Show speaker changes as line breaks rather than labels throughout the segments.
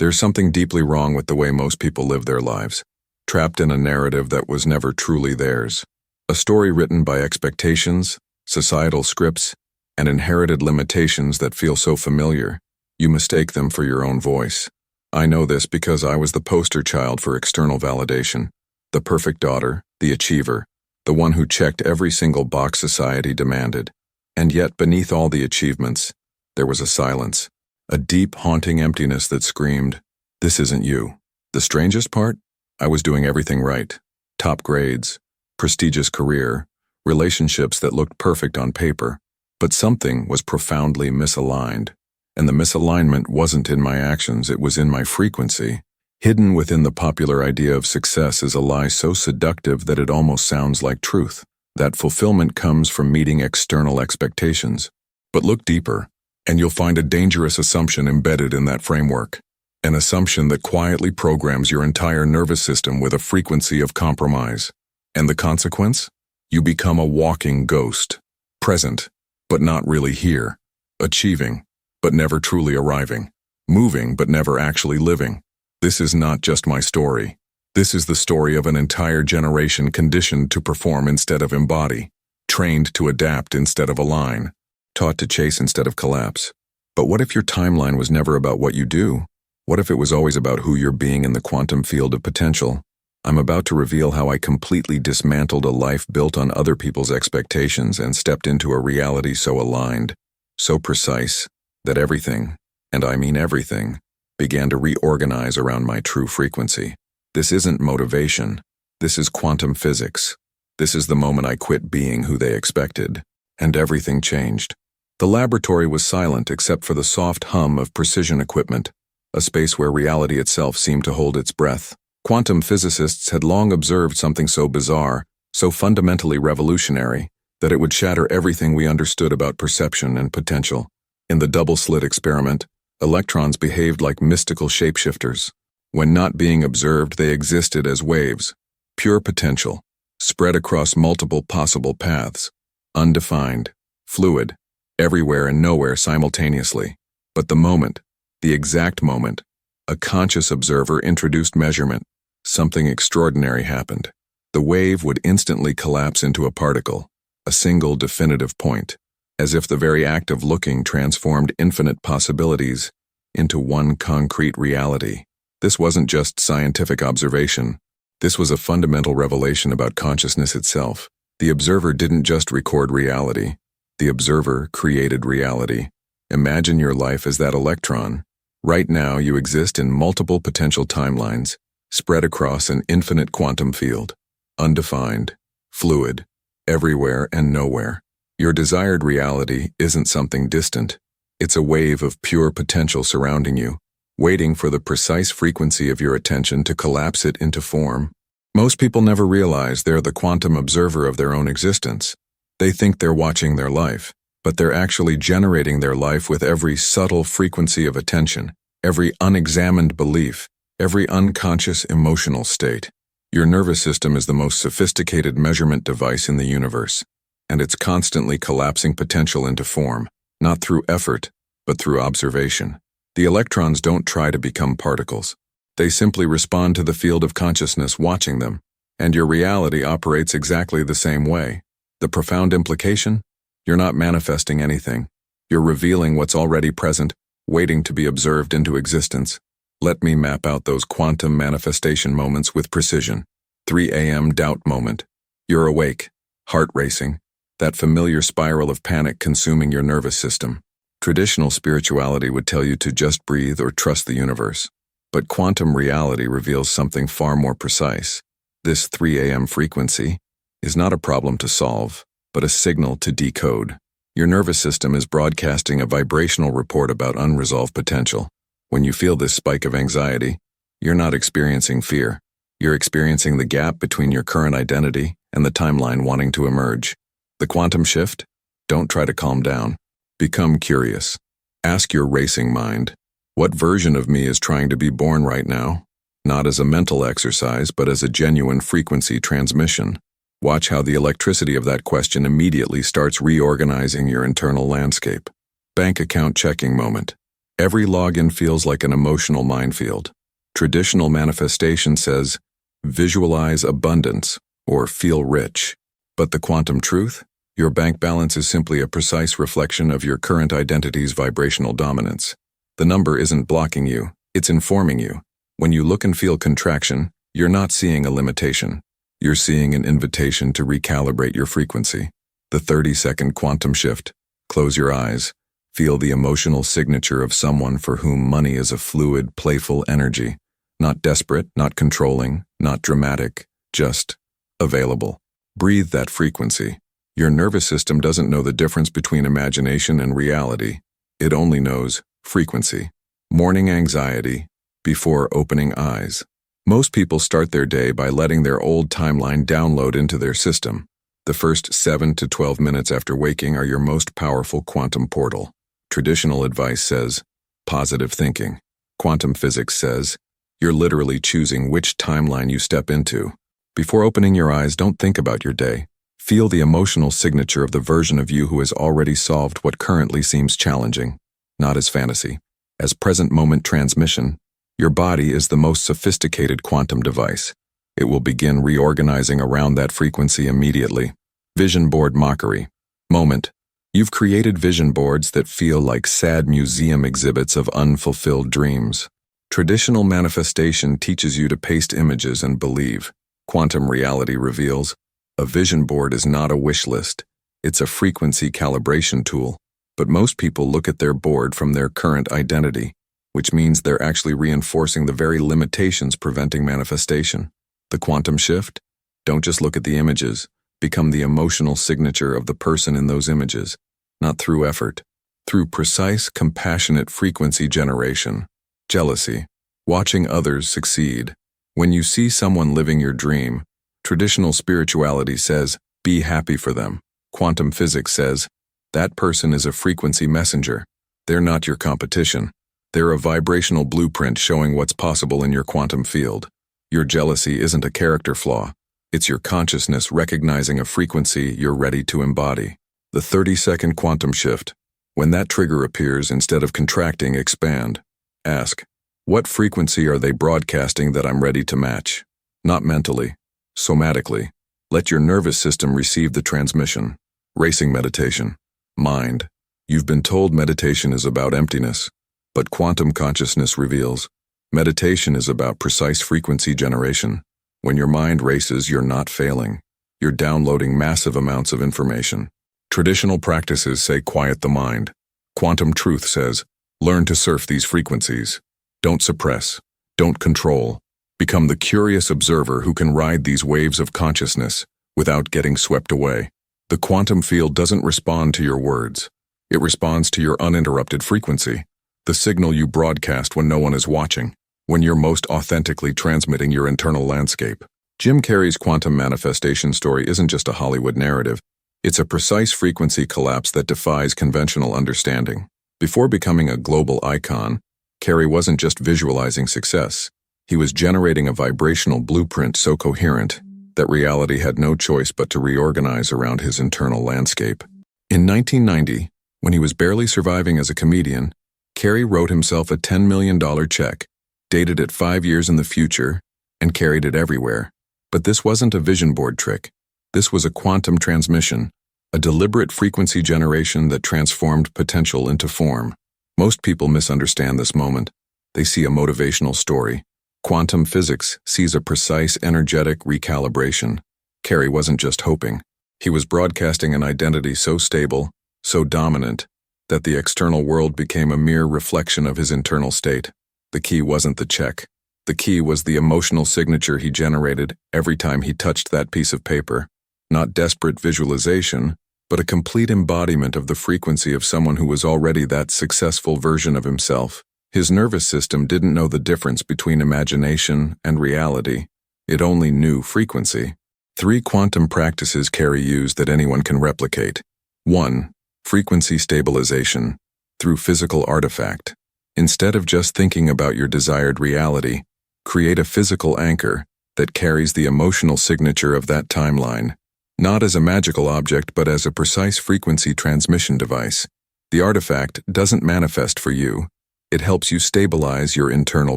There's something deeply wrong with the way most people live their lives, trapped in a narrative that was never truly theirs. A story written by expectations, societal scripts, and inherited limitations that feel so familiar, you mistake them for your own voice. I know this because I was the poster child for external validation, the perfect daughter, the achiever, the one who checked every single box society demanded. And yet, beneath all the achievements, there was a silence, a deep, haunting emptiness that screamed, "This isn't you." The strangest part? I was doing everything right. Top grades, prestigious career, relationships that looked perfect on paper. But something was profoundly misaligned. And the misalignment wasn't in my actions, it was in my frequency. Hidden within the popular idea of success is a lie so seductive that it almost sounds like truth. That fulfillment comes from meeting external expectations. But look deeper, and you'll find a dangerous assumption embedded in that framework. An assumption that quietly programs your entire nervous system with a frequency of compromise. And the consequence? You become a walking ghost. Present, but not really here. Achieving, but never truly arriving. Moving, but never actually living. This is not just my story. This is the story of an entire generation conditioned to perform instead of embody, trained to adapt instead of align, taught to chase instead of collapse. But what if your timeline was never about what you do? What if it was always about who you're being in the quantum field of potential? I'm about to reveal how I completely dismantled a life built on other people's expectations and stepped into a reality so aligned, so precise, that everything, and I mean everything, began to reorganize around my true frequency. This isn't motivation. This is quantum physics. This is the moment I quit being who they expected, and everything changed. The laboratory was silent except for the soft hum of precision equipment, a space where reality itself seemed to hold its breath. Quantum physicists had long observed something so bizarre, so fundamentally revolutionary, that it would shatter everything we understood about perception and potential. In the double-slit experiment, electrons behaved like mystical shapeshifters. When not being observed, they existed as waves, pure potential, spread across multiple possible paths, undefined, fluid, everywhere and nowhere simultaneously. But the moment, the exact moment, a conscious observer introduced measurement, something extraordinary happened. The wave would instantly collapse into a particle, a single definitive point, as if the very act of looking transformed infinite possibilities into one concrete reality. This wasn't just scientific observation. This was a fundamental revelation about consciousness itself. The observer didn't just record reality. The observer created reality. Imagine your life as that electron. Right now, you exist in multiple potential timelines, spread across an infinite quantum field, undefined, fluid, everywhere and nowhere. Your desired reality isn't something distant. It's a wave of pure potential surrounding you, waiting for the precise frequency of your attention to collapse it into form. Most people never realize they're the quantum observer of their own existence. They think they're watching their life, but they're actually generating their life with every subtle frequency of attention, every unexamined belief, every unconscious emotional state. Your nervous system is the most sophisticated measurement device in the universe, and it's constantly collapsing potential into form, not through effort, but through observation. The electrons don't try to become particles. They simply respond to the field of consciousness watching them, and your reality operates exactly the same way. The profound implication? You're not manifesting anything. You're revealing what's already present, waiting to be observed into existence. Let me map out those quantum manifestation moments with precision. 3 a.m. doubt moment. You're awake, heart racing, that familiar spiral of panic consuming your nervous system. Traditional spirituality would tell you to just breathe or trust the universe. But quantum reality reveals something far more precise. This 3 a.m. frequency is not a problem to solve, but a signal to decode. Your nervous system is broadcasting a vibrational report about unresolved potential. When you feel this spike of anxiety, you're not experiencing fear. You're experiencing the gap between your current identity and the timeline wanting to emerge. The quantum shift? Don't try to calm down. Become curious. Ask your racing mind, what version of me is trying to be born right now? Not as a mental exercise, but as a genuine frequency transmission. Watch how the electricity of that question immediately starts reorganizing your internal landscape. Bank account checking moment. Every login feels like an emotional minefield. Traditional manifestation says, visualize abundance or feel rich. But the quantum truth? Your bank balance is simply a precise reflection of your current identity's vibrational dominance. The number isn't blocking you, it's informing you. When you look and feel contraction, you're not seeing a limitation. You're seeing an invitation to recalibrate your frequency. The 30-second quantum shift. Close your eyes. Feel the emotional signature of someone for whom money is a fluid, playful energy. Not desperate, not controlling, not dramatic, just available. Breathe that frequency. Your nervous system doesn't know the difference between imagination and reality. It only knows frequency. Morning anxiety before opening eyes. Most people start their day by letting their old timeline download into their system. The first 7 to 12 minutes after waking are your most powerful quantum portal. Traditional advice says, positive thinking. Quantum physics says, you're literally choosing which timeline you step into. Before opening your eyes, don't think about your day. Feel the emotional signature of the version of you who has already solved what currently seems challenging. Not as fantasy, as present moment transmission. Your body is the most sophisticated quantum device. It will begin reorganizing around that frequency immediately. Vision board mockery. Moment. You've created vision boards that feel like sad museum exhibits of unfulfilled dreams. Traditional manifestation teaches you to paste images and believe. Quantum reality reveals, a vision board is not a wish list. It's a frequency calibration tool. But most people look at their board from their current identity, which means they're actually reinforcing the very limitations preventing manifestation. The quantum shift? Don't just look at the images. Become the emotional signature of the person in those images, not through effort, through precise, compassionate frequency generation. Jealousy. Watching others succeed. When you see someone living your dream, traditional spirituality says, be happy for them. Quantum physics says, that person is a frequency messenger. They're not your competition. They're a vibrational blueprint showing what's possible in your quantum field. Your jealousy isn't a character flaw. It's your consciousness recognizing a frequency you're ready to embody. The 30-second quantum shift. When that trigger appears, instead of contracting, expand. Ask, what frequency are they broadcasting that I'm ready to match? Not mentally, somatically. Let your nervous system receive the transmission. Racing meditation. Mind. You've been told meditation is about emptiness, but quantum consciousness reveals meditation is about precise frequency generation. When your mind races, you're not failing. You're downloading massive amounts of information. Traditional practices say quiet the mind. Quantum truth says, learn to surf these frequencies. Don't suppress. Don't control. Become the curious observer who can ride these waves of consciousness without getting swept away. The quantum field doesn't respond to your words. It responds to your uninterrupted frequency, the signal you broadcast when no one is watching, when you're most authentically transmitting your internal landscape. Jim Carrey's quantum manifestation story isn't just a Hollywood narrative. It's a precise frequency collapse that defies conventional understanding. Before becoming a global icon, Carrey wasn't just visualizing success. He was generating a vibrational blueprint so coherent that reality had no choice but to reorganize around his internal landscape. In 1990, when he was barely surviving as a comedian, Carrey wrote himself a $10 million check, dated it 5 years in the future, and carried it everywhere. But this wasn't a vision board trick. This was a quantum transmission, a deliberate frequency generation that transformed potential into form. Most people misunderstand this moment. They see a motivational story. Quantum physics sees a precise energetic recalibration. Carrey wasn't just hoping. He was broadcasting an identity so stable, so dominant, that the external world became a mere reflection of his internal state. The key wasn't the check. The key was the emotional signature he generated every time he touched that piece of paper. Not desperate visualization, but a complete embodiment of the frequency of someone who was already that successful version of himself. His nervous system didn't know the difference between imagination and reality. It only knew frequency. 3 quantum practices Carrey used that anyone can replicate. 1. Frequency stabilization. Through physical artifact. Instead of just thinking about your desired reality, create a physical anchor that carries the emotional signature of that timeline. Not as a magical object, but as a precise frequency transmission device. The artifact doesn't manifest for you. It helps you stabilize your internal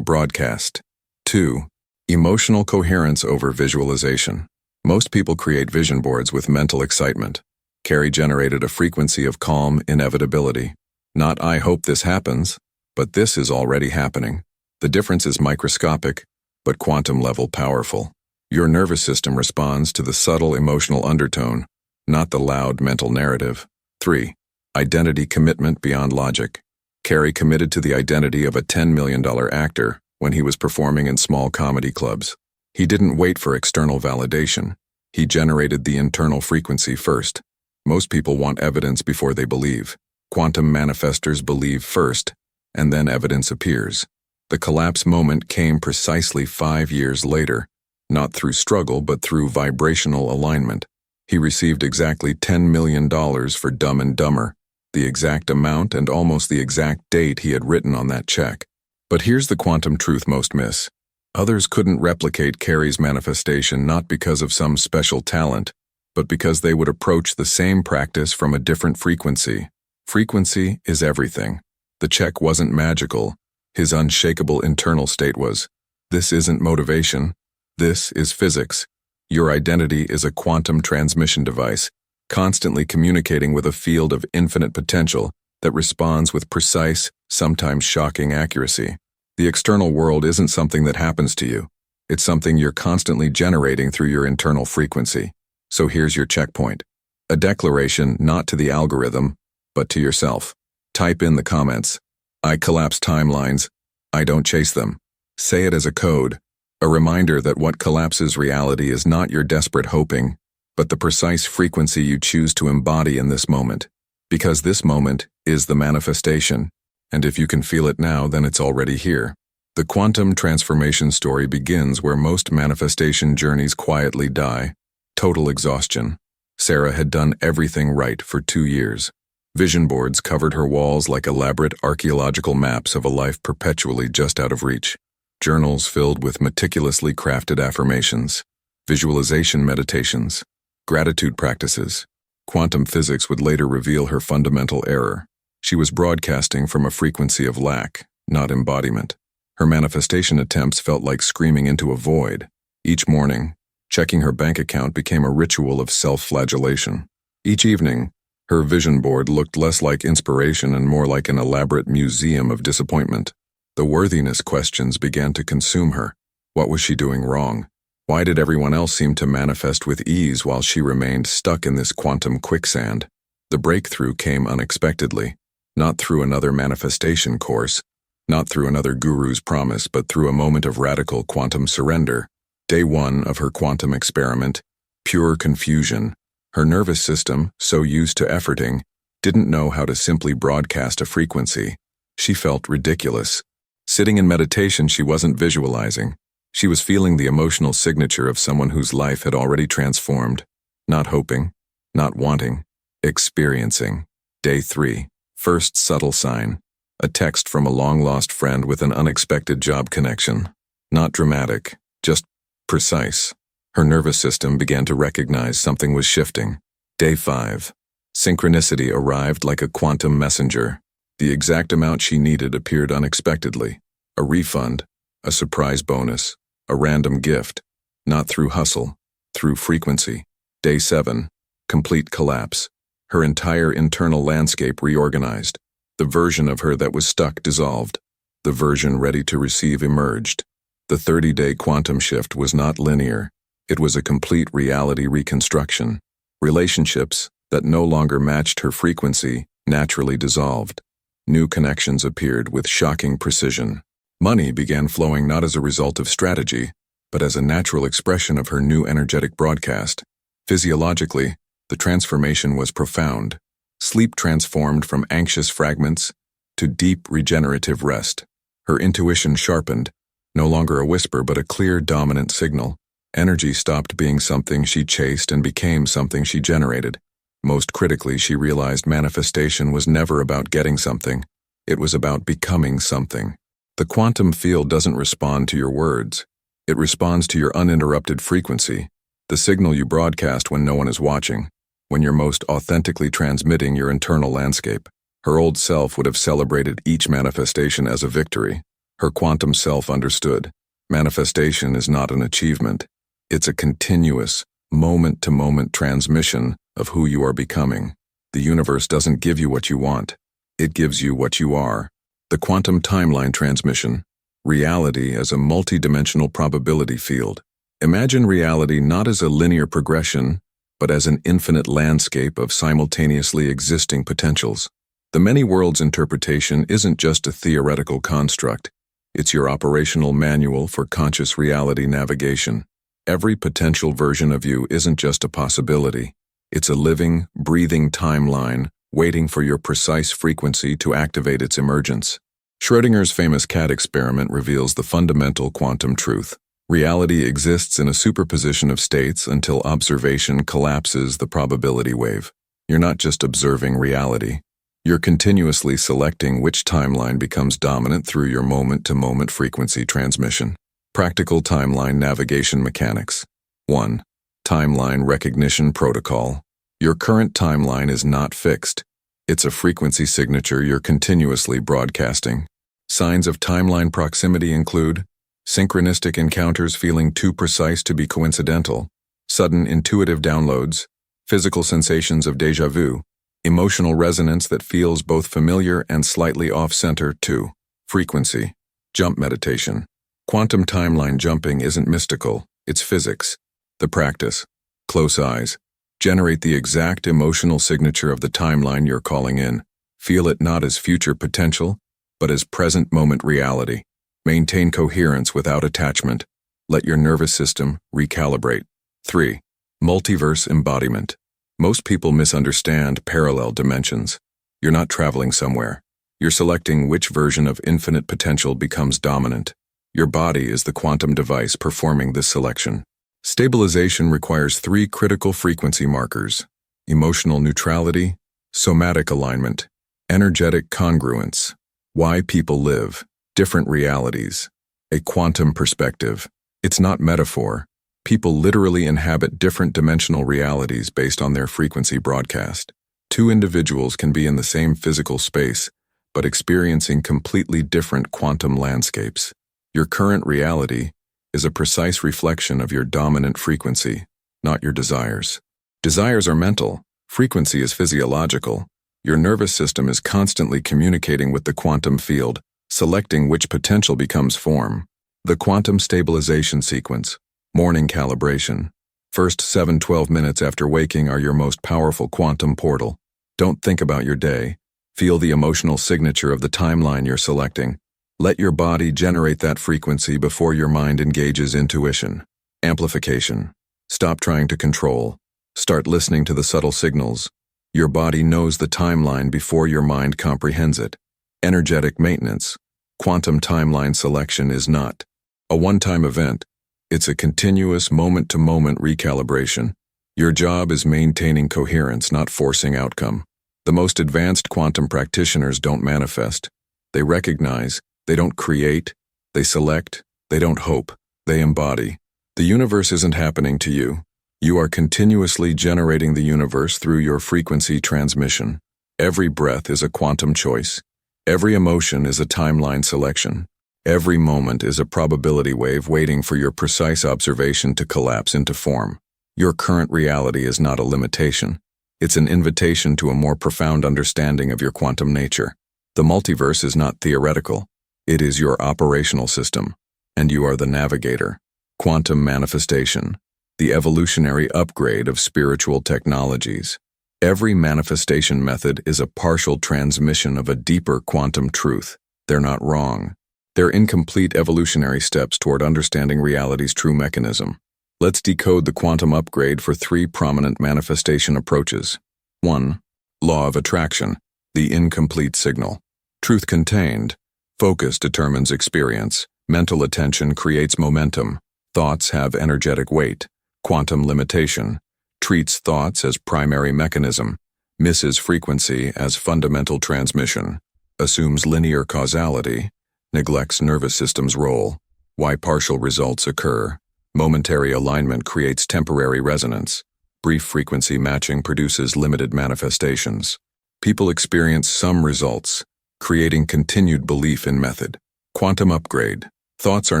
broadcast. 2. Emotional coherence over visualization. Most people create vision boards with mental excitement. Carrie generated a frequency of calm inevitability. Not "I hope this happens," but "this is already happening." The difference is microscopic, but quantum-level powerful. Your nervous system responds to the subtle emotional undertone, not the loud mental narrative. 3. Identity commitment beyond logic. Carrie committed to the identity of a $10 million actor when he was performing in small comedy clubs. He didn't wait for external validation. He generated the internal frequency first. Most people want evidence before they believe. Quantum manifestors believe first, and then evidence appears. The collapse moment came precisely 5 years later, not through struggle but through vibrational alignment. He received exactly $10 million for Dumb and Dumber, the exact amount and almost the exact date he had written on that check. But here's the quantum truth most miss. Others couldn't replicate Carrie's manifestation not because of some special talent, but because they would approach the same practice from a different frequency. Frequency is everything. The check wasn't magical. His unshakable internal state was, "This isn't motivation. This is physics. Your identity is a quantum transmission device, constantly communicating with a field of infinite potential that responds with precise, sometimes shocking accuracy. The external world isn't something that happens to you. It's something you're constantly generating through your internal frequency. So here's your checkpoint. A declaration not to the algorithm, but to yourself. Type in the comments, "I collapse timelines. I don't chase them." Say it as a code, a reminder that what collapses reality is not your desperate hoping, but the precise frequency you choose to embody in this moment. Because this moment is the manifestation, and if you can feel it now, then it's already here. The quantum transformation story begins where most manifestation journeys quietly die: total exhaustion. Sarah had done everything right for 2 years. Vision boards covered her walls like elaborate archaeological maps of a life perpetually just out of reach. Journals filled with meticulously crafted affirmations, visualization meditations, gratitude practices. Quantum physics would later reveal her fundamental error. She was broadcasting from a frequency of lack, not embodiment. Her manifestation attempts felt like screaming into a void. Each morning, checking her bank account became a ritual of self-flagellation. Each evening, her vision board looked less like inspiration and more like an elaborate museum of disappointment. The worthiness questions began to consume her. What was she doing wrong? Why did everyone else seem to manifest with ease while she remained stuck in this quantum quicksand? The breakthrough came unexpectedly, not through another manifestation course, not through another guru's promise, but through a moment of radical quantum surrender. Day 1 of her quantum experiment, pure confusion. Her nervous system, so used to efforting, didn't know how to simply broadcast a frequency. She felt ridiculous. Sitting in meditation, she wasn't visualizing. She was feeling the emotional signature of someone whose life had already transformed. Not hoping, not wanting, experiencing. Day 3. First subtle sign. A text from a long-lost friend with an unexpected job connection. Not dramatic, just precise. Her nervous system began to recognize something was shifting. Day 5. Synchronicity arrived like a quantum messenger. The exact amount she needed appeared unexpectedly. A refund, a surprise bonus, a random gift. Not through hustle, through frequency. Day 7. Complete collapse. Her entire internal landscape reorganized. The version of her that was stuck dissolved. The version ready to receive emerged. The 30-day quantum shift was not linear. It was a complete reality reconstruction. Relationships that no longer matched her frequency naturally dissolved. New connections appeared with shocking precision. Money began flowing not as a result of strategy, but as a natural expression of her new energetic broadcast. Physiologically, the transformation was profound. Sleep transformed from anxious fragments to deep regenerative rest. Her intuition sharpened, no longer a whisper but a clear dominant signal. Energy stopped being something she chased and became something she generated. Most critically, she realized manifestation was never about getting something. It was about becoming something. The quantum field doesn't respond to your words. It responds to your uninterrupted frequency, the signal you broadcast when no one is watching, when you're most authentically transmitting your internal landscape. Her old self would have celebrated each manifestation as a victory. Her quantum self understood. Manifestation is not an achievement. It's a continuous, moment-to-moment transmission of who you are becoming. The universe doesn't give you what you want. It gives you what you are. The quantum timeline transmission. Reality as a multidimensional probability field. Imagine reality not as a linear progression, but as an infinite landscape of simultaneously existing potentials. The many worlds interpretation isn't just a theoretical construct. It's your operational manual for conscious reality navigation. Every potential version of you isn't just a possibility. It's a living, breathing timeline waiting for your precise frequency to activate its emergence. Schrödinger's famous cat experiment reveals the fundamental quantum truth. Reality exists in a superposition of states until observation collapses the probability wave. You're not just observing reality. You're continuously selecting which timeline becomes dominant through your moment-to-moment frequency transmission. Practical timeline navigation mechanics. 1. Timeline recognition protocol. Your current timeline is not fixed. It's a frequency signature you're continuously broadcasting. Signs of timeline proximity include synchronistic encounters feeling too precise to be coincidental, sudden intuitive downloads, physical sensations of déjà vu, emotional resonance that feels both familiar and slightly off-center. 2. Frequency. Jump meditation. Quantum timeline jumping isn't mystical, it's physics. The practice. Close eyes. Generate the exact emotional signature of the timeline you're calling in. Feel it not as future potential, but as present moment reality. Maintain coherence without attachment. Let your nervous system recalibrate. 3. Multiverse embodiment. Most people misunderstand parallel dimensions. You're not traveling somewhere. You're selecting which version of infinite potential becomes dominant. Your body is the quantum device performing this selection. Stabilization requires 3 critical frequency markers: emotional neutrality, somatic alignment, energetic congruence. Why people live. Different realities. A quantum perspective. It's not metaphor. People literally inhabit different dimensional realities based on their frequency broadcast. 2 individuals can be in the same physical space, but experiencing completely different quantum landscapes. Your current reality is a precise reflection of your dominant frequency, not your desires. Desires are mental. Frequency is physiological. Your nervous system is constantly communicating with the quantum field, selecting which potential becomes form. The quantum stabilization sequence. Morning calibration. First 7-12 minutes after waking are your most powerful quantum portal. Don't think about your day. Feel the emotional signature of the timeline you're selecting. Let your body generate that frequency before your mind engages intuition. Amplification. Stop trying to control. Start listening to the subtle signals. Your body knows the timeline before your mind comprehends it. Energetic maintenance. Quantum timeline selection is not a one-time event. It's a continuous moment-to-moment recalibration. Your job is maintaining coherence, not forcing outcome. The most advanced quantum practitioners don't manifest. They recognize. They don't create. They select. They don't hope. They embody. The universe isn't happening to you. You are continuously generating the universe through your frequency transmission. Every breath is a quantum choice. Every emotion is a timeline selection. Every moment is a probability wave waiting for your precise observation to collapse into form. Your current reality is not a limitation. It's an invitation to a more profound understanding of your quantum nature. The multiverse is not theoretical. It is your operational system, and you are the navigator. Quantum manifestation, the evolutionary upgrade of spiritual technologies. Every manifestation method is a partial transmission of a deeper quantum truth. They're not wrong. They're incomplete evolutionary steps toward understanding reality's true mechanism. Let's decode the quantum upgrade for 3 prominent manifestation approaches. 1. Law of attraction, the incomplete signal. Truth contained. Focus determines experience. Mental attention creates momentum. Thoughts have energetic weight. Quantum limitation. Treats thoughts as primary mechanism. Misses frequency as fundamental transmission. Assumes linear causality. Neglects nervous system's role. Why partial results occur. Momentary alignment creates temporary resonance. Brief frequency matching produces limited manifestations. People experience some results, creating continued belief in method. Quantum upgrade. Thoughts are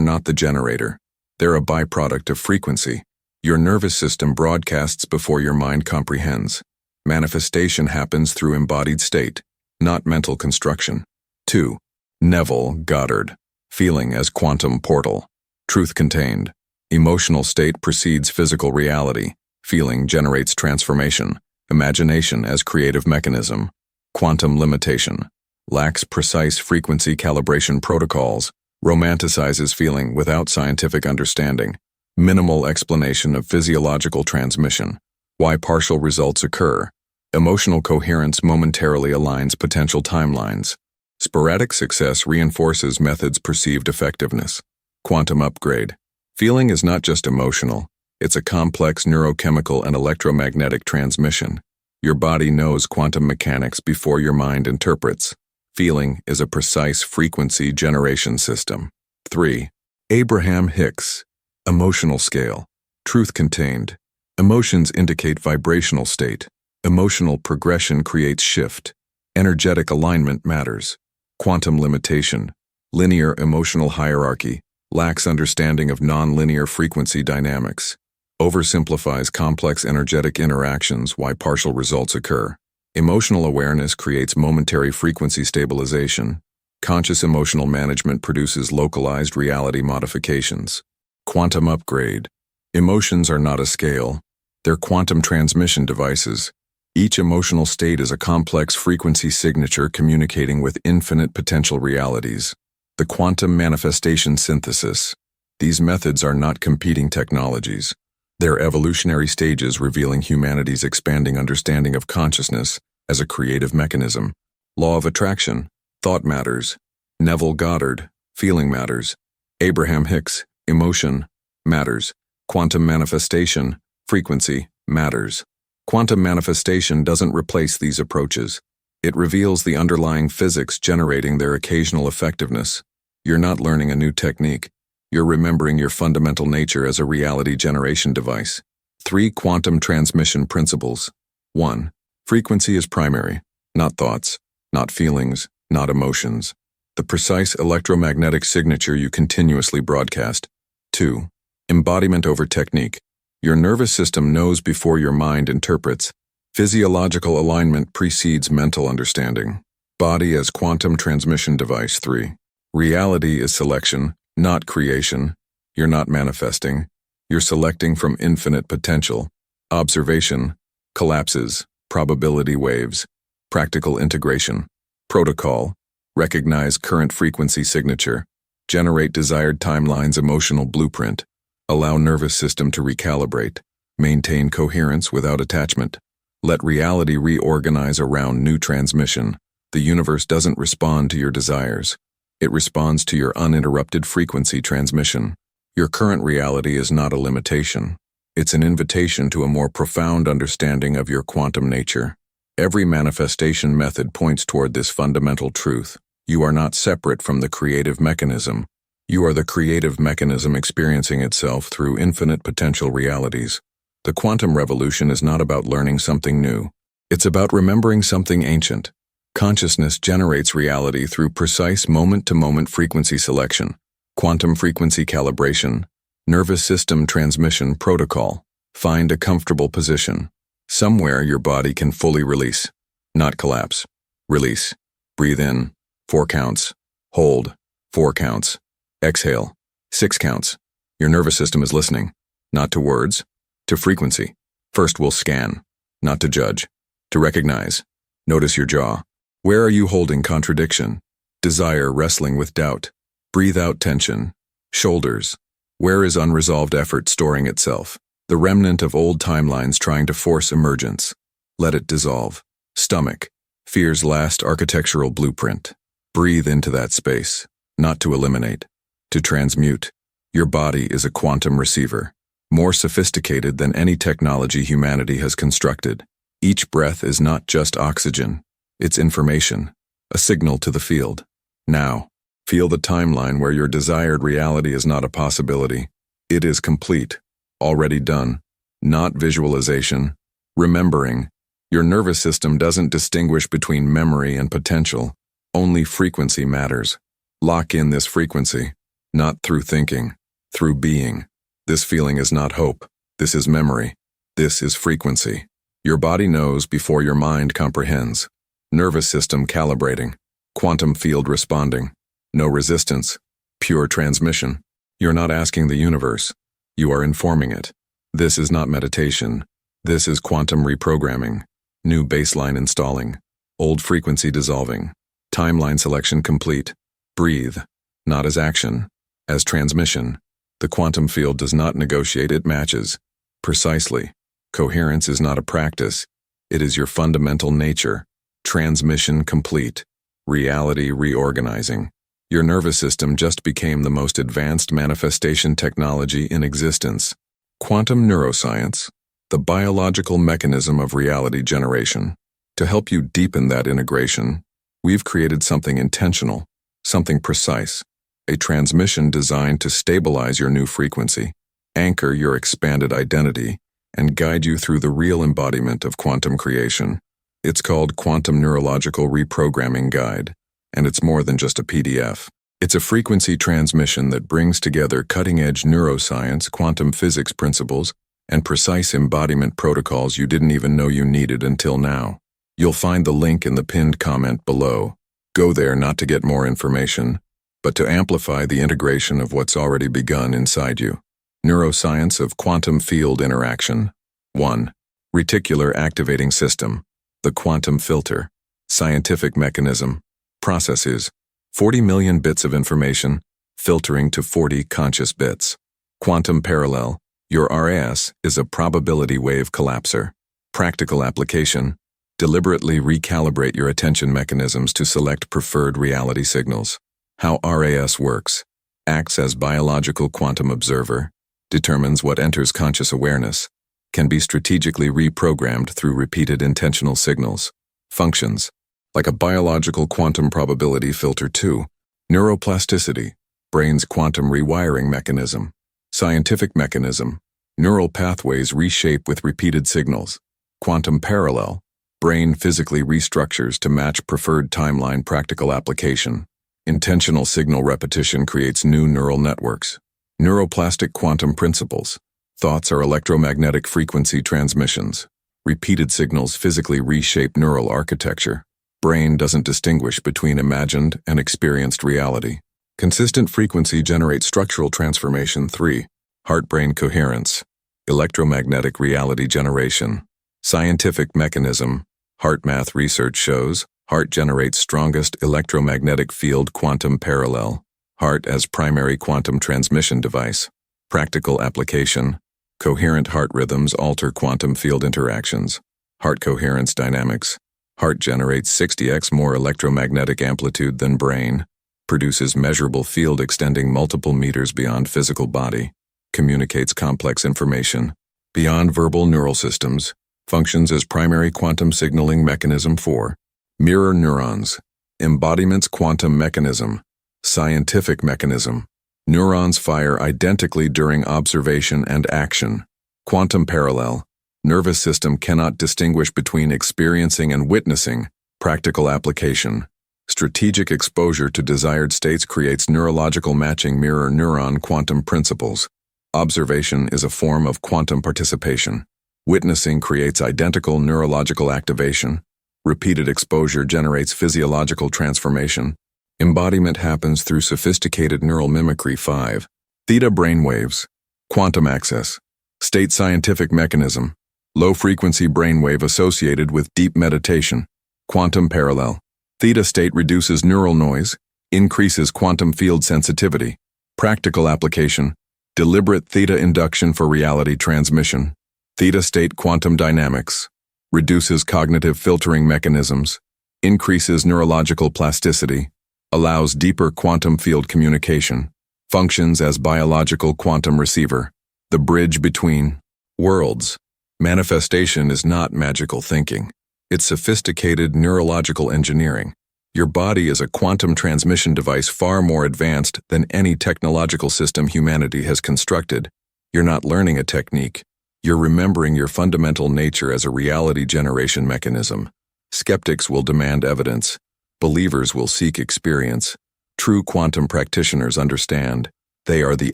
not the generator. They're a byproduct of frequency. Your nervous system broadcasts before your mind comprehends. Manifestation happens through embodied state, not mental construction. 2. Neville Goddard. Feeling as quantum portal. Truth contained. Emotional state precedes physical reality. Feeling generates transformation. Imagination as creative mechanism. Quantum limitation. Lacks precise frequency calibration protocols. Romanticizes feeling without scientific understanding. Minimal explanation of physiological transmission. Why partial results occur. Emotional coherence momentarily aligns potential timelines. Sporadic success reinforces method's perceived effectiveness. Quantum upgrade. Feeling is not just emotional. It's a complex neurochemical and electromagnetic transmission. Your body knows quantum mechanics before your mind interprets. Feeling is a precise frequency generation system. 3. Abraham Hicks. Emotional scale. Truth contained. Emotions indicate vibrational state. Emotional progression creates shift. Energetic alignment matters. Quantum limitation. Linear emotional hierarchy. Lacks understanding of nonlinear frequency dynamics. Oversimplifies complex energetic interactions why partial results occur. Emotional awareness creates momentary frequency stabilization. Conscious emotional management produces localized reality modifications. Quantum upgrade. Emotions are not a scale. They're quantum transmission devices. Each emotional state is a complex frequency signature communicating with infinite potential realities. The quantum manifestation synthesis. These methods are not competing technologies. They're evolutionary stages revealing humanity's expanding understanding of consciousness as a creative mechanism. Law of attraction. Thought matters. Neville Goddard. Feeling matters. Abraham Hicks. Emotion matters. Quantum manifestation. Frequency matters. Quantum manifestation doesn't replace these approaches. It reveals the underlying physics generating their occasional effectiveness. You're not learning a new technique. You're remembering your fundamental nature as a reality generation device. 3 quantum transmission principles. 1. Frequency is primary, not thoughts, not feelings, not emotions. The precise electromagnetic signature you continuously broadcast. 2. Embodiment over technique. Your nervous system knows before your mind interprets. Physiological alignment precedes mental understanding. Body as quantum transmission device. 3. Reality is selection, not creation. You're not manifesting. You're selecting from infinite potential. Observation, collapses, probability waves, practical integration, protocol, recognize current frequency signature, generate desired timelines, emotional blueprint, allow nervous system to recalibrate, maintain coherence without attachment. Let reality reorganize around new transmission. The universe doesn't respond to your desires. It responds to your uninterrupted frequency transmission. Your current reality is not a limitation. It's an invitation to a more profound understanding of your quantum nature. Every manifestation method points toward this fundamental truth. You are not separate from the creative mechanism. You are the creative mechanism experiencing itself through infinite potential realities. The quantum revolution is not about learning something new. It's about remembering something ancient. Consciousness generates reality through precise moment-to-moment frequency selection, quantum frequency calibration, nervous system transmission protocol. Find a comfortable position. Somewhere your body can fully release, not collapse. Release. Breathe in. 4 counts. Hold. 4 counts. Exhale. 6 counts. Your nervous system is listening, not to words, to frequency. First we'll scan, not to judge, to recognize. Notice your jaw. Where are you holding contradiction? Desire wrestling with doubt. Breathe out tension. Shoulders. Where is unresolved effort storing itself? The remnant of old timelines trying to force emergence. Let it dissolve. Stomach. Fear's last architectural blueprint. Breathe into that space, not to eliminate, to transmute. Your body is a quantum receiver, more sophisticated than any technology humanity has constructed. Each breath is not just oxygen, it's information, a signal to the field. Now, feel the timeline where your desired reality is not a possibility. It is complete, already done, not visualization, remembering. Your nervous system doesn't distinguish between memory and potential. Only frequency matters. Lock in this frequency, not through thinking, through being. This feeling is not hope. This is memory. This is frequency. Your body knows before your mind comprehends. Nervous system calibrating. Quantum field responding. No resistance. Pure transmission. You're not asking the universe. You are informing it. This is not meditation. This is quantum reprogramming. New baseline installing. Old frequency dissolving. Timeline selection complete. Breathe. Not as action. As transmission. The quantum field does not negotiate, it matches. Precisely. Coherence is not a practice. It is your fundamental nature. Transmission complete. Reality reorganizing. Your nervous system just became the most advanced manifestation technology in existence. Quantum neuroscience, the biological mechanism of reality generation. To help you deepen that integration, we've created something intentional, something precise, a transmission designed to stabilize your new frequency, anchor your expanded identity, and guide you through the real embodiment of quantum creation. It's called Quantum Neurological Reprogramming Guide, and it's more than just a PDF. It's a frequency transmission that brings together cutting-edge neuroscience, quantum physics principles, and precise embodiment protocols you didn't even know you needed until now. You'll find the link in the pinned comment below. Go there not to get more information, but to amplify the integration of what's already begun inside you. Neuroscience of quantum field interaction. 1. Reticular activating system. The quantum filter. Scientific mechanism. Processes. 40 million bits of information, filtering to 40 conscious bits. Quantum parallel. Your RAS is a probability wave collapser. Practical application. Deliberately recalibrate your attention mechanisms to select preferred reality signals. How RAS works. Acts as biological quantum observer. Determines what enters conscious awareness. Can be strategically reprogrammed through repeated intentional signals. Functions. Like a biological quantum probability filter. 2. Neuroplasticity. Brain's quantum rewiring mechanism. Scientific mechanism. Neural pathways reshape with repeated signals. Quantum parallel. Brain physically restructures to match preferred timeline. Practical application. Intentional signal repetition creates new neural networks. Neuroplastic quantum principles. Thoughts are electromagnetic frequency transmissions. Repeated signals physically reshape neural architecture. Brain doesn't distinguish between imagined and experienced reality. Consistent frequency generates structural transformation. 3. Heart-brain coherence. Electromagnetic reality generation. Scientific mechanism. HeartMath research shows heart generates strongest electromagnetic field. Quantum parallel. Heart as primary quantum transmission device. Practical application. Coherent heart rhythms alter quantum field interactions. Heart coherence dynamics. Heart generates 60x more electromagnetic amplitude than brain. Produces measurable field extending multiple meters beyond physical body. Communicates complex information. Beyond verbal neural systems. Functions as primary quantum signaling mechanism. 4. Mirror neurons. Embodiments quantum mechanism. Scientific mechanism. Neurons fire identically during observation and action. Quantum parallel. Nervous system cannot distinguish between experiencing and witnessing. Practical application. Strategic exposure to desired states creates neurological matching. Mirror neuron quantum principles. Observation is a form of quantum participation. Witnessing creates identical neurological activation. Repeated exposure generates physiological transformation. Embodiment happens through sophisticated neural mimicry. 5. Theta brainwaves. Quantum access. State scientific mechanism. Low-frequency brainwave associated with deep meditation. Quantum parallel. Theta state reduces neural noise, increases quantum field sensitivity. Practical application. Deliberate theta induction for reality transmission. Theta state quantum dynamics. Reduces cognitive filtering mechanisms. Increases neurological plasticity. Allows deeper quantum field communication. Functions as biological quantum receiver. The bridge between worlds. Manifestation is not magical thinking. It's sophisticated neurological engineering. Your body is a quantum transmission device far more advanced than any technological system humanity has constructed. You're not learning a technique. You're remembering your fundamental nature as a reality generation mechanism. Skeptics will demand evidence. Believers will seek experience. True quantum practitioners understand. They are the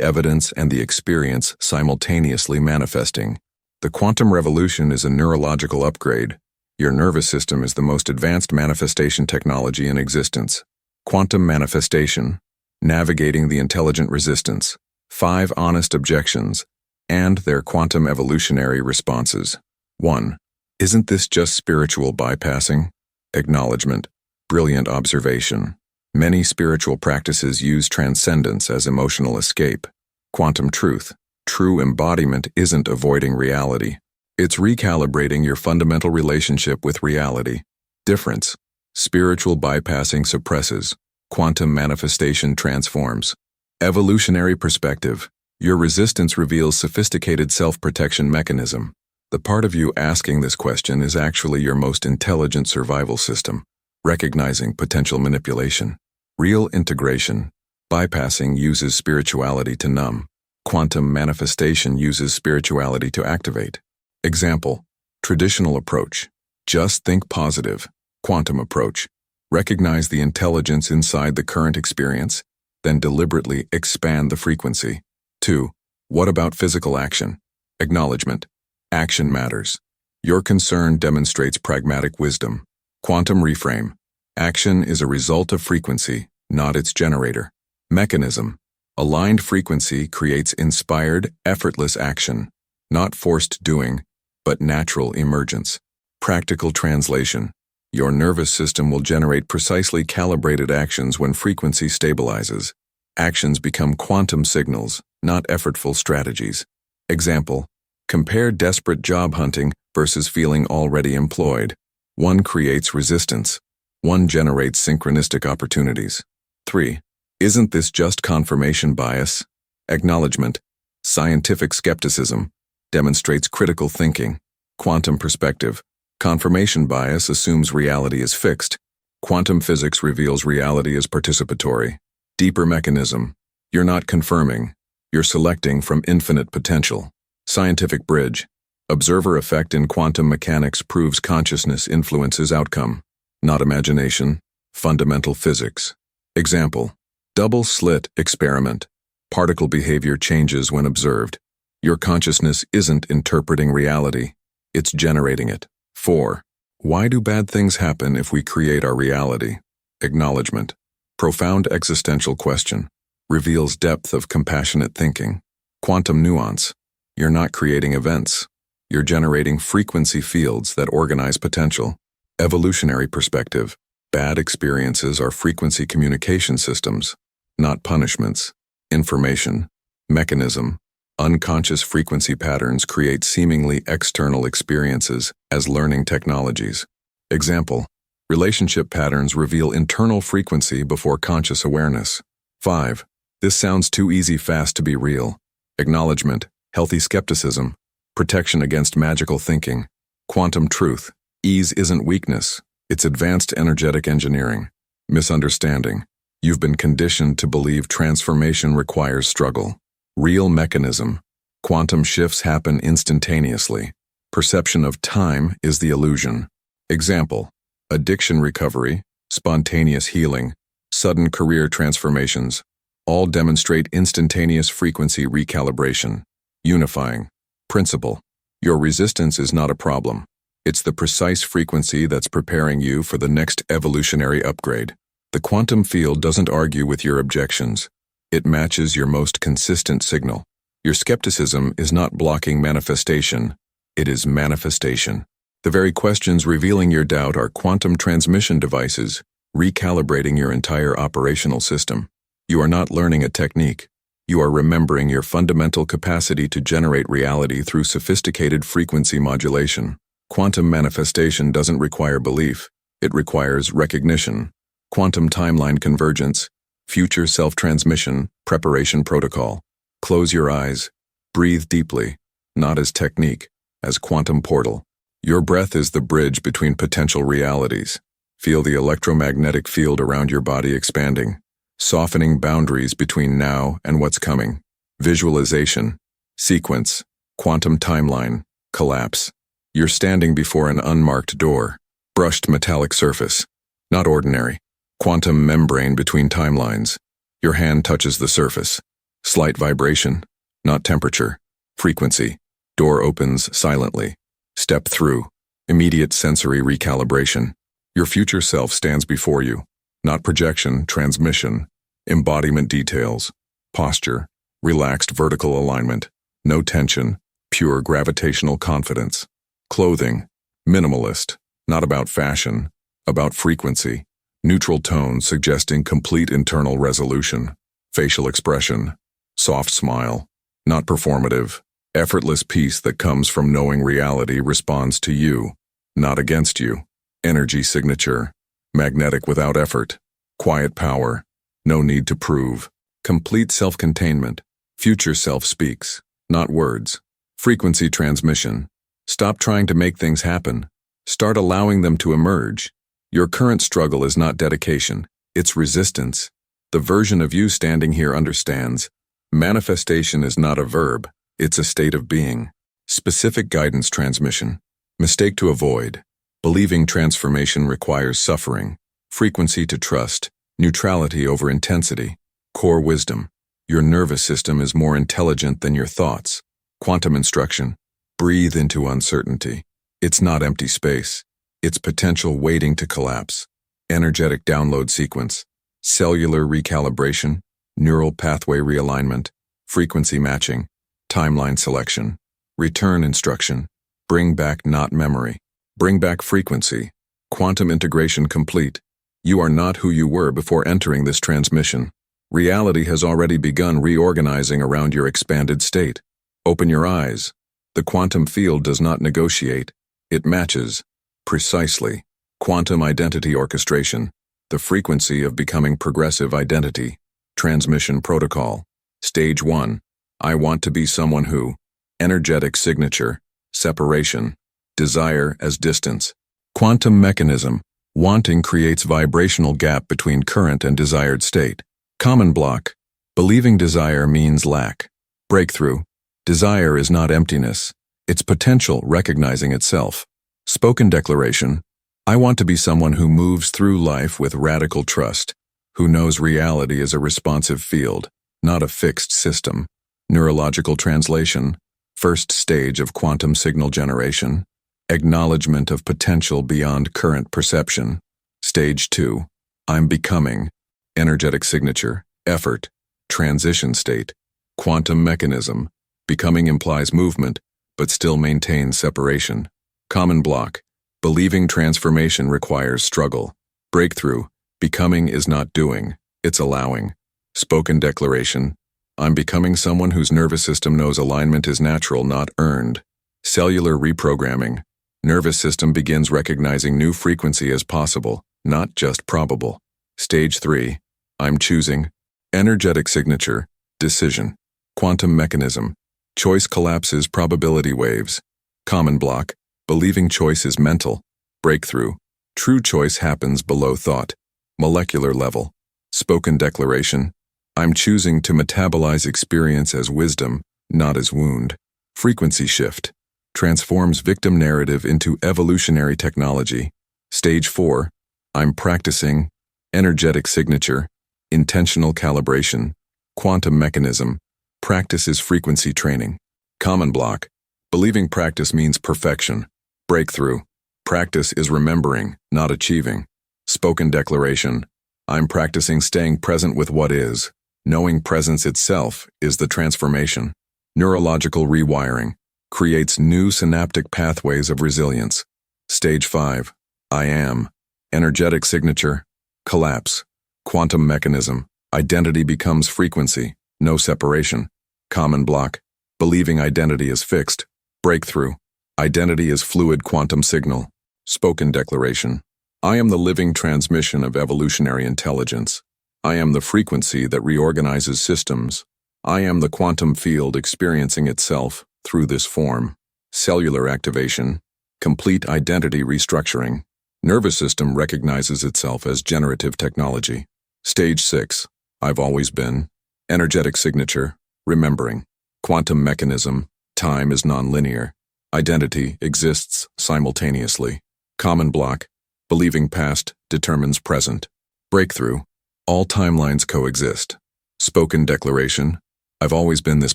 evidence and the experience simultaneously manifesting. The quantum revolution is a neurological upgrade. Your nervous system is the most advanced manifestation technology in existence. Quantum manifestation, navigating the intelligent resistance, 5 honest objections, and their quantum evolutionary responses. 1. Isn't this just spiritual bypassing? Acknowledgement. Brilliant observation. Many spiritual practices use transcendence as emotional escape. Quantum truth. True embodiment isn't avoiding reality. It's recalibrating your fundamental relationship with reality. Difference. Spiritual bypassing suppresses. Quantum manifestation transforms. Evolutionary perspective. Your resistance reveals sophisticated self-protection mechanism. The part of you asking this question is actually your most intelligent survival system, recognizing potential manipulation. Real integration. Bypassing uses spirituality to numb. Quantum manifestation uses spirituality to activate. Example. Traditional approach. Just think positive. Quantum approach. Recognize the intelligence inside the current experience, then deliberately expand the frequency. 2. What about physical action? Acknowledgement. Action matters. Your concern demonstrates pragmatic wisdom. Quantum reframe. Action is a result of frequency, not its generator. Mechanism. Aligned frequency creates inspired, effortless action, not forced doing, but natural emergence. Practical translation. Your nervous system will generate precisely calibrated actions when frequency stabilizes. Actions become quantum signals, not effortful strategies. Example. Compare desperate job hunting versus feeling already employed. One creates resistance. One generates synchronistic opportunities. 3. Isn't this just confirmation bias? Acknowledgement. Scientific skepticism demonstrates critical thinking. Quantum perspective. Confirmation bias assumes reality is fixed. Quantum physics reveals reality is participatory. Deeper mechanism. You're not confirming. You're selecting from infinite potential. Scientific bridge. Observer effect in quantum mechanics proves consciousness influences outcome, not imagination. Fundamental physics. Example. Double slit experiment. Particle behavior changes when observed. Your consciousness isn't interpreting reality. It's generating it. 4. Why do bad things happen if we create our reality? Acknowledgement. Profound existential question. Reveals depth of compassionate thinking. Quantum nuance. You're not creating events. You're generating frequency fields that organize potential. Evolutionary perspective. Bad experiences are frequency communication systems, not punishments. Information. Mechanism. Unconscious frequency patterns create seemingly external experiences as learning technologies. Example. Relationship patterns reveal internal frequency before conscious awareness. 5. This sounds too easy fast to be real. Acknowledgement. Healthy skepticism. Protection against magical thinking. Quantum truth. Ease isn't weakness. It's advanced energetic engineering. Misunderstanding. You've been conditioned to believe transformation requires struggle. Real mechanism. Quantum shifts happen instantaneously. Perception of time is the illusion. Example. Addiction recovery, spontaneous healing, sudden career transformations, all demonstrate instantaneous frequency recalibration. Unifying. Principle. Your resistance is not a problem. It's the precise frequency that's preparing you for the next evolutionary upgrade. The quantum field doesn't argue with your objections. It matches your most consistent signal. Your skepticism is not blocking manifestation. It is manifestation. The very questions revealing your doubt are quantum transmission devices, recalibrating your entire operational system. You are not learning a technique. You are remembering your fundamental capacity to generate reality through sophisticated frequency modulation. Quantum manifestation doesn't require belief. It requires recognition. Quantum timeline convergence, future self-transmission, preparation protocol. Close your eyes. Breathe deeply, not as technique, as quantum portal. Your breath is the bridge between potential realities. Feel the electromagnetic field around your body expanding, softening boundaries between now and what's coming. Visualization. Sequence. Quantum timeline. Collapse. You're standing before an unmarked door. Brushed metallic surface. Not ordinary. Quantum membrane between timelines. Your hand touches the surface. Slight vibration. Not temperature. Frequency. Door opens silently. Step through. Immediate sensory recalibration. Your future self stands before you. Not projection, transmission. Embodiment details. Posture. Relaxed vertical alignment. No tension. Pure gravitational confidence. Clothing. Minimalist. Not about fashion. About frequency. Neutral tone suggesting complete internal resolution. Facial expression. Soft smile. Not performative. Effortless peace that comes from knowing reality responds to you, not against you. Energy signature. Magnetic without effort. Quiet power. No need to prove. Complete self-containment. Future self speaks, not words. Frequency transmission. Stop trying to make things happen. Start allowing them to emerge. Your current struggle is not dedication, it's resistance. The version of you standing here understands. Manifestation is not a verb, it's a state of being. Specific guidance transmission. Mistake to avoid. Believing transformation requires suffering. Frequency to trust. Neutrality over intensity. Core wisdom. Your nervous system is more intelligent than your thoughts. Quantum instruction. Breathe into uncertainty. It's not empty space. It's potential waiting to collapse. Energetic download sequence. Cellular recalibration. Neural pathway realignment. Frequency matching. Timeline selection. Return instruction. Bring back not memory. Bring back frequency. Quantum integration complete. You are not who you were before entering this transmission. Reality has already begun reorganizing around your expanded state. Open your eyes. The quantum field does not negotiate. It matches. Precisely. Quantum identity orchestration. The frequency of becoming progressive identity. Transmission protocol. Stage 1. I want to be someone who. Energetic signature. Separation. Desire as distance. Quantum mechanism. Wanting creates vibrational gap between current and desired state. Common block. Believing desire means lack. Breakthrough. Desire is not emptiness. It's potential recognizing itself. Spoken declaration. I want to be someone who moves through life with radical trust, who knows reality is a responsive field, not a fixed system. Neurological translation. First stage of quantum signal generation. Acknowledgement of potential beyond current perception. Stage 2. I'm becoming. Energetic signature. Effort. Transition state. Quantum mechanism. Becoming implies movement, but still maintains separation. Common block. Believing transformation requires struggle. Breakthrough. Becoming is not doing, it's allowing. Spoken declaration. I'm becoming someone whose nervous system knows alignment is natural, not earned. Cellular reprogramming. Nervous system begins recognizing new frequency as possible, not just probable. Stage 3. I'm choosing. Energetic signature. Decision. Quantum mechanism. Choice collapses probability waves. Common block. Believing choice is mental. Breakthrough. True choice happens below thought. Molecular level. Spoken declaration. I'm choosing to metabolize experience as wisdom, not as wound. Frequency shift. Transforms victim narrative into evolutionary technology. Stage 4. I'm practicing. Energetic signature. Intentional calibration. Quantum mechanism. Practice is frequency training. Common block. Believing practice means perfection. Breakthrough. Practice is remembering, not achieving. Spoken declaration. I'm practicing staying present with what is. Knowing presence itself is the transformation. Neurological rewiring. Creates new synaptic pathways of resilience. Stage 5. I am. Energetic signature. Collapse. Quantum mechanism. Identity becomes frequency. No separation. Common block. Believing identity is fixed. Breakthrough. Identity is fluid quantum signal. Spoken declaration. I am the living transmission of evolutionary intelligence. I am the frequency that reorganizes systems. I am the quantum field experiencing itself through this form. Cellular activation. Complete identity restructuring. Nervous system recognizes itself as generative technology. Stage 6. I've always been. Energetic signature. Remembering. Quantum mechanism. Time is nonlinear. Identity exists simultaneously. Common block, believing past determines present. Breakthrough, all timelines coexist. Spoken declaration, I've always been this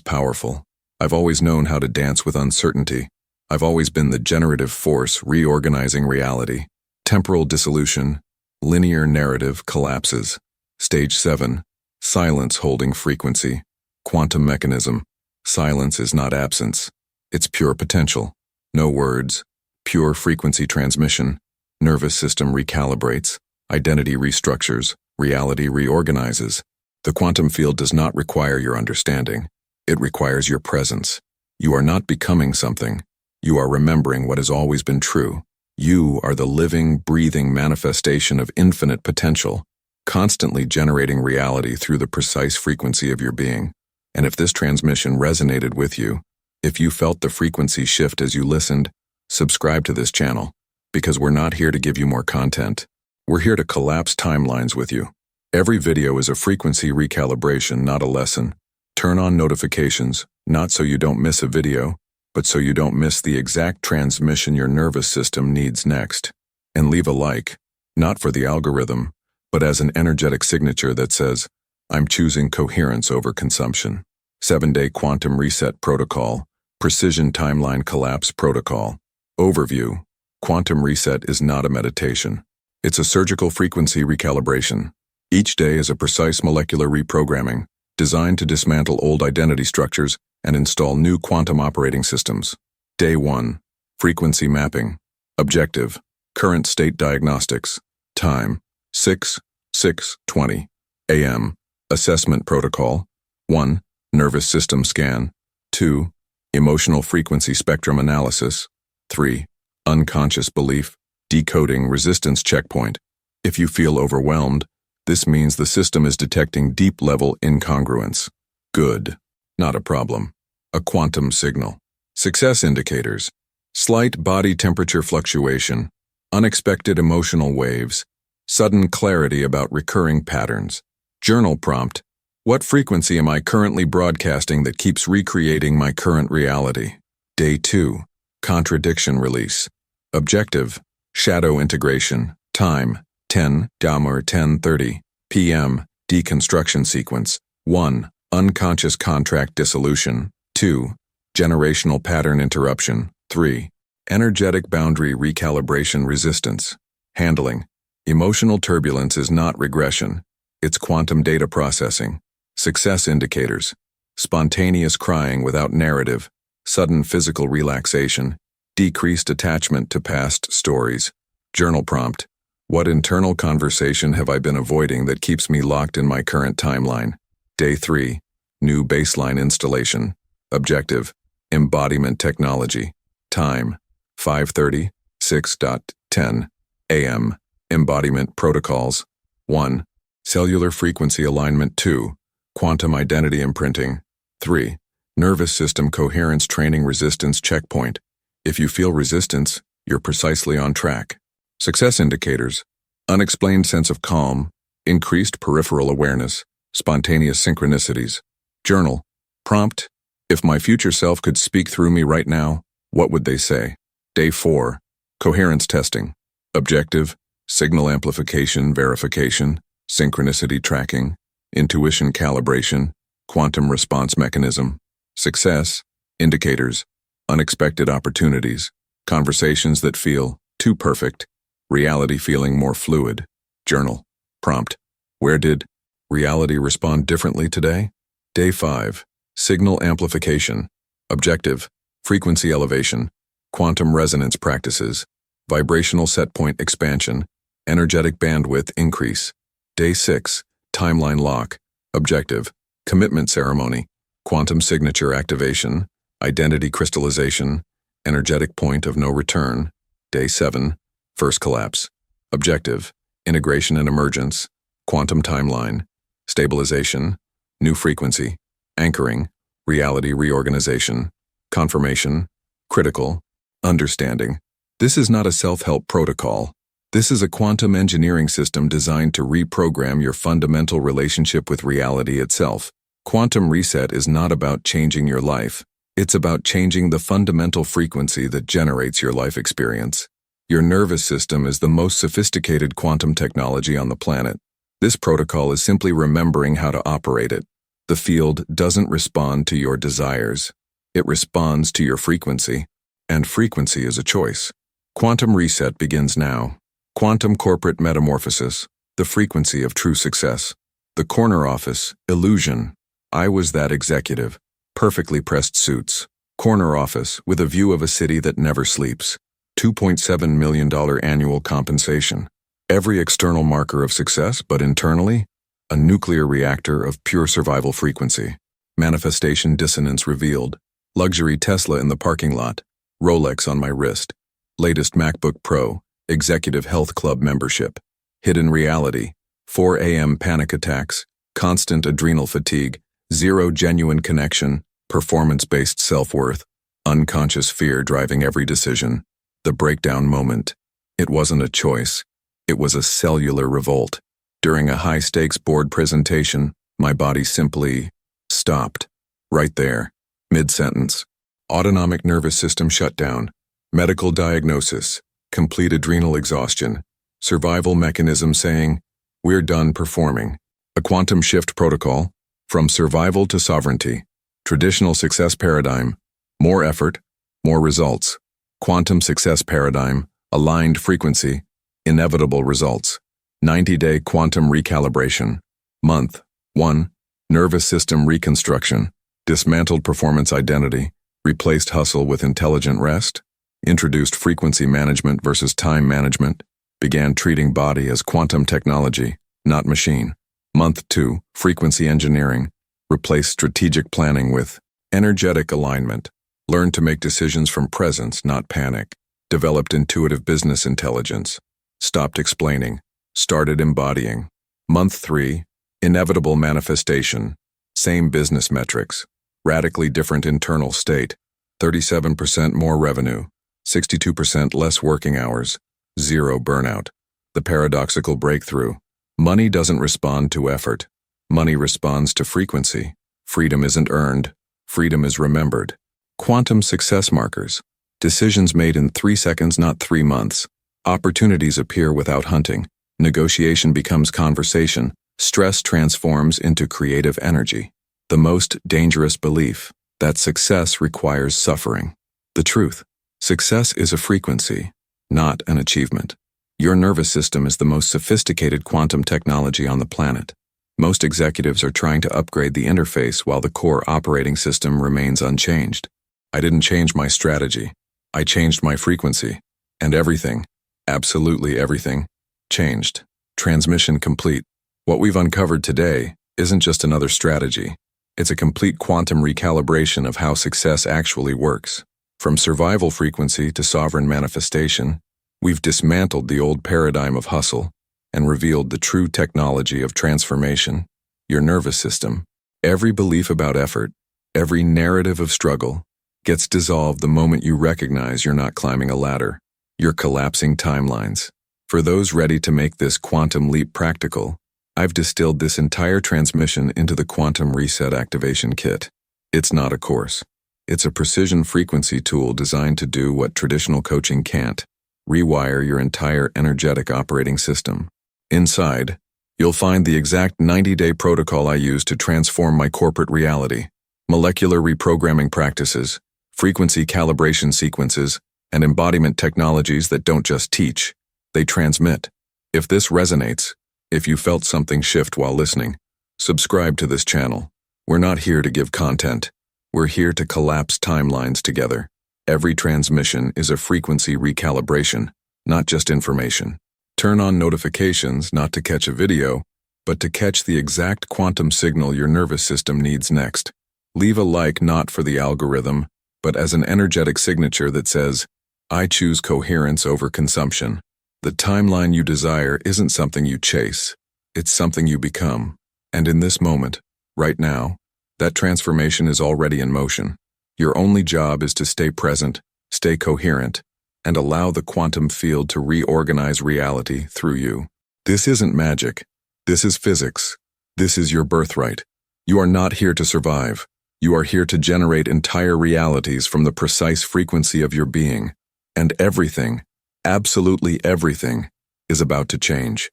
powerful. I've always known how to dance with uncertainty. I've always been the generative force reorganizing reality. Temporal dissolution, linear narrative collapses. Stage 7, silence holding frequency. Quantum mechanism, silence is not absence. It's pure potential. No words, pure frequency transmission. Nervous system recalibrates, identity restructures, reality reorganizes. The quantum field does not require your understanding. It requires your presence. You are not becoming something. You are remembering what has always been true. You are the living, breathing manifestation of infinite potential, constantly generating reality through the precise frequency of your being. And if this transmission resonated with you, if you felt the frequency shift as you listened, subscribe to this channel, because we're not here to give you more content. We're here to collapse timelines with you. Every video is a frequency recalibration, not a lesson. Turn on notifications, not so you don't miss a video, but so you don't miss the exact transmission your nervous system needs next. And leave a like, not for the algorithm, but as an energetic signature that says, I'm choosing coherence over consumption. 7-Day Quantum Reset Protocol, Precision Timeline Collapse Protocol. Overview, Quantum Reset is not a meditation. It's a surgical frequency recalibration. Each day is a precise molecular reprogramming, designed to dismantle old identity structures and install new quantum operating systems. Day 1, Frequency Mapping. Objective, Current State Diagnostics. Time, 6:20 a.m. Assessment Protocol. 1. Nervous System Scan. 2. Emotional Frequency Spectrum Analysis. 3. Unconscious Belief, Decoding Resistance Checkpoint. If you feel overwhelmed, this means the system is detecting deep-level incongruence. Good. Not a problem. A quantum signal. Success indicators. Slight body temperature fluctuation. Unexpected emotional waves. Sudden clarity about recurring patterns. Journal prompt. What frequency am I currently broadcasting that keeps recreating my current reality? Day 2. Contradiction release. Objective. Shadow integration. Time. 10:30 p.m. Deconstruction sequence. 1. Unconscious contract dissolution. 2. Generational pattern interruption. 3. Energetic boundary recalibration resistance. Handling. Emotional turbulence is not regression. It's quantum data processing. Success indicators. Spontaneous crying without narrative. Sudden physical relaxation. Decreased attachment to past stories. Journal prompt. What internal conversation have I been avoiding that keeps me locked in my current timeline? Day 3. New baseline installation. Objective. Embodiment technology. Time. 5:30, 6:10 a.m. Embodiment protocols. 1. Cellular frequency alignment. 2. Quantum identity imprinting. 3. Nervous system coherence training resistance checkpoint. If you feel resistance, you're precisely on track. Success indicators. Unexplained sense of calm. Increased peripheral awareness. Spontaneous synchronicities. Journal. Prompt. If my future self could speak through me right now, what would they say? Day 4. Coherence testing. Objective. Signal amplification verification. Synchronicity tracking. Intuition calibration. Quantum response mechanism. Success. Indicators. Unexpected opportunities. Conversations that feel too perfect. Reality feeling more fluid. Journal. Prompt. Where did reality respond differently today? Day 5. Signal amplification. Objective. Frequency elevation. Quantum resonance practices. Vibrational setpoint expansion. Energetic bandwidth increase. Day 6. Timeline lock. Objective. Commitment ceremony. Quantum signature activation. Identity crystallization. Energetic point of no return. Day 7. First collapse. Objective. Integration and emergence. Quantum timeline. Stabilization. New frequency. Anchoring. Reality reorganization. Confirmation. Critical. Understanding. This is not a self-help protocol. This is a quantum engineering system designed to reprogram your fundamental relationship with reality itself. Quantum reset is not about changing your life. It's about changing the fundamental frequency that generates your life experience. Your nervous system is the most sophisticated quantum technology on the planet. This protocol is simply remembering how to operate it. The field doesn't respond to your desires. It responds to your frequency, and frequency is a choice. Quantum reset begins now. Quantum corporate metamorphosis, the frequency of true success. The corner office, illusion. I was that executive. Perfectly pressed suits. Corner office with a view of a city that never sleeps. $2.7 million annual compensation. Every external marker of success, but internally, a nuclear reactor of pure survival frequency. Manifestation dissonance revealed. Luxury Tesla in the parking lot. Rolex on my wrist. Latest MacBook Pro. Executive Health Club membership. Hidden reality. 4 a.m. panic attacks. Constant adrenal fatigue. Zero genuine connection. Performance-based self-worth. Unconscious fear driving every decision. The breakdown moment. It wasn't a choice. It was a cellular revolt. During a high-stakes board presentation, my body simply stopped. Right there. Mid-sentence. Autonomic nervous system shutdown. Medical diagnosis. Complete adrenal exhaustion. Survival mechanism saying, we're done performing. A quantum shift protocol. From survival to sovereignty. Traditional success paradigm. More effort, more results. Quantum success paradigm. Aligned frequency. Inevitable results. 90-day quantum recalibration. Month 1. Nervous system reconstruction. Dismantled performance identity. Replaced hustle with intelligent rest. Introduced frequency management versus time management. Began treating body as quantum technology, not machine. Month 2. Frequency engineering. Replaced strategic planning with energetic alignment. Learned to make decisions from presence, not panic. Developed intuitive business intelligence. Stopped explaining. Started embodying. Month 3. Inevitable manifestation. Same business metrics. Radically different internal state. 37% more revenue. 62% less working hours. Zero burnout. The paradoxical breakthrough. Money doesn't respond to effort. Money responds to frequency. Freedom isn't earned. Freedom is remembered. Quantum success markers. Decisions made in 3 seconds, not 3 months. Opportunities appear without hunting. Negotiation becomes conversation. Stress transforms into creative energy. The most dangerous belief, that success requires suffering. The truth. Success is a frequency, not an achievement. Your nervous system is the most sophisticated quantum technology on the planet. Most executives are trying to upgrade the interface while the core operating system remains unchanged. I didn't change my strategy. I changed my frequency. And everything, absolutely everything, changed. Transmission complete. What we've uncovered today isn't just another strategy. It's a complete quantum recalibration of how success actually works. From survival frequency to sovereign manifestation, we've dismantled the old paradigm of hustle and revealed the true technology of transformation, your nervous system. Every belief about effort, every narrative of struggle, gets dissolved the moment you recognize you're not climbing a ladder. You're collapsing timelines. For those ready to make this quantum leap practical, I've distilled this entire transmission into the Quantum Reset Activation Kit. It's not a course. It's a precision frequency tool designed to do what traditional coaching can't: rewire your entire energetic operating system. Inside, you'll find the exact 90-day protocol I use to transform my corporate reality, molecular reprogramming practices, frequency calibration sequences, and embodiment technologies that don't just teach, they transmit. If this resonates, if you felt something shift while listening, subscribe to this channel. We're not here to give content. We're here to collapse timelines together. Every transmission is a frequency recalibration, not just information. Turn on notifications not to catch a video, but to catch the exact quantum signal your nervous system needs next. Leave a like not for the algorithm, but as an energetic signature that says, I choose coherence over consumption. The timeline you desire isn't something you chase. It's something you become. And in this moment, right now, that transformation is already in motion. Your only job is to stay present, stay coherent, and allow the quantum field to reorganize reality through you. This isn't magic. This is physics. This is your birthright. You are not here to survive. You are here to generate entire realities from the precise frequency of your being. And everything, absolutely everything, is about to change.